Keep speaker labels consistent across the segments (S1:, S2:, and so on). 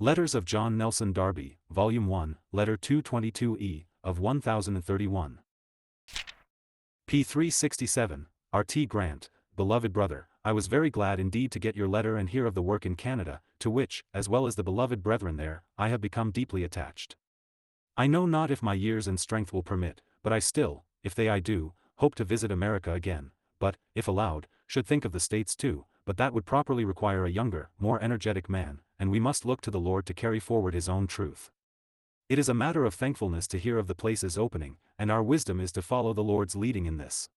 S1: Letters of John Nelson Darby, Volume 1, Letter 222E, of 1031. p. 367, R.T. Grant, Beloved Brother, I was very glad indeed to get your letter and hear of the work in Canada, to which, as well as the beloved brethren there, I have become deeply attached. I know not if my years and strength will permit, but I still, if they I do, hope to visit America again, but, if allowed, should think of the States too, but that would properly require a younger, more energetic man, and we must look to the Lord to carry forward His own truth. It is a matter of thankfulness to hear of the places opening, and our wisdom is to follow the Lord's leading in this.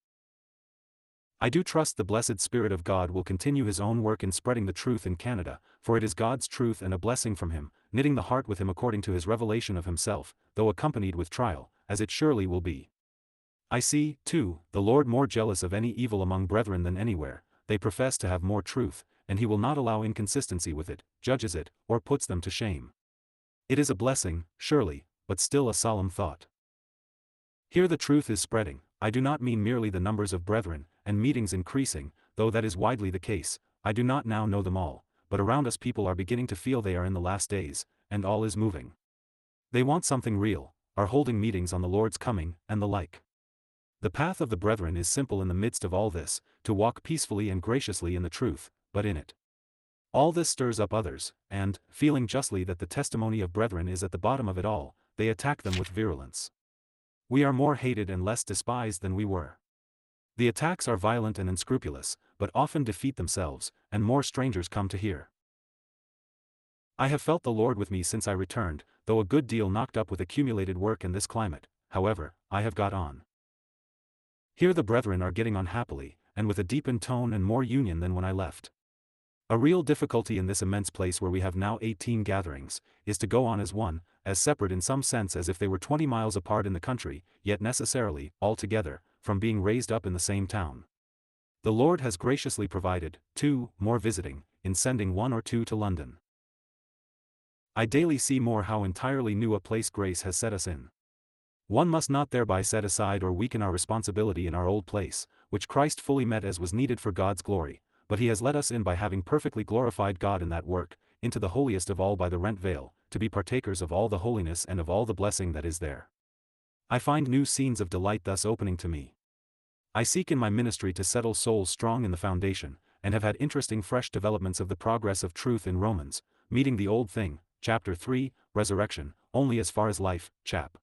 S1: I do trust the blessed Spirit of God will continue His own work in spreading the truth in Canada, for it is God's truth and a blessing from Him, knitting the heart with Him according to His revelation of Himself, though accompanied with trial, as it surely will be. I see, too, the Lord more jealous of any evil among brethren than anywhere. They profess to have more truth, and He will not allow inconsistency with it, judges it, or puts them to shame. It is a blessing, surely, but still a solemn thought. Here the truth is spreading. I do not mean merely the numbers of brethren, and meetings increasing, though that is widely the case. I do not now know them all, but around us people are beginning to feel they are in the last days, and all is moving. They want something real, are holding meetings on the Lord's coming, and the like. The path of the brethren is simple in the midst of all this, to walk peacefully and graciously in the truth, but in it. All this stirs up others, and, feeling justly that the testimony of brethren is at the bottom of it all, they attack them with virulence. We are more hated and less despised than we were. The attacks are violent and unscrupulous, but often defeat themselves, and more strangers come to hear. I have felt the Lord with me since I returned, though a good deal knocked up with accumulated work in this climate. However, I have got on. Here the brethren are getting on happily, and with a deepened tone and more union than when I left. A real difficulty in this immense place where we have now 18 gatherings, is to go on as one, as separate in some sense as if they were 20 miles apart in the country, yet necessarily, all together, from being raised up in the same town. The Lord has graciously provided, too, more visiting, in sending one or two to London. I daily see more how entirely new a place grace has set us in. One must not thereby set aside or weaken our responsibility in our old place, which Christ fully met as was needed for God's glory, but He has let us in by having perfectly glorified God in that work, into the holiest of all by the rent veil, to be partakers of all the holiness and of all the blessing that is there. I find new scenes of delight thus opening to me. I seek in my ministry to settle souls strong in the foundation, and have had interesting fresh developments of the progress of truth in Romans, meeting the old thing, chapter 3, resurrection, only as far as life, chap.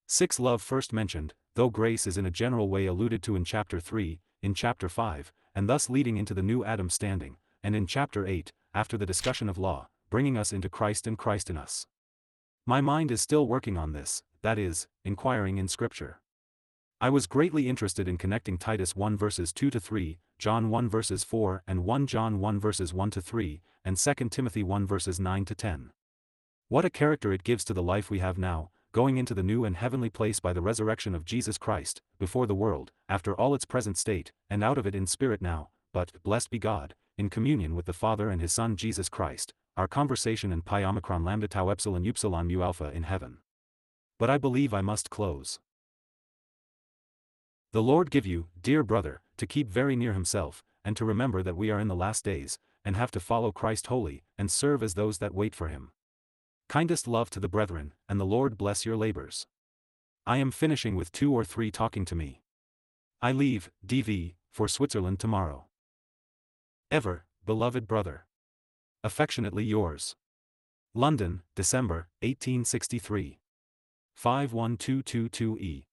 S1: 6. Love first mentioned, though grace is in a general way alluded to in chapter 3, in chapter 5, and thus leading into the new Adam standing, and in chapter 8, after the discussion of law, bringing us into Christ and Christ in us. My mind is still working on this, that is, inquiring in Scripture. I was greatly interested in connecting Titus 1 verses 2 to 3, John 1 verses 4 and 1 John 1 verses 1 to 3, and 2 Timothy 1 verses 9 to 10. What a character it gives to the life we have now, going into the new and heavenly place by the resurrection of Jesus Christ, before the world, after all its present state, and out of it in spirit now, but, blessed be God, in communion with the Father and His Son Jesus Christ, our conversation and pi omicron lambda tau epsilon upsilon mu alpha in heaven. But I believe I must close. The Lord give you, dear brother, to keep very near Himself, and to remember that we are in the last days, and have to follow Christ wholly, and serve as those that wait for Him. Kindest love to the brethren, and the Lord bless your labors. I am finishing with 2 or 3 talking to me. I leave, D.V., for Switzerland tomorrow. Ever, beloved brother. Affectionately yours. London, December, 1863. 51222E.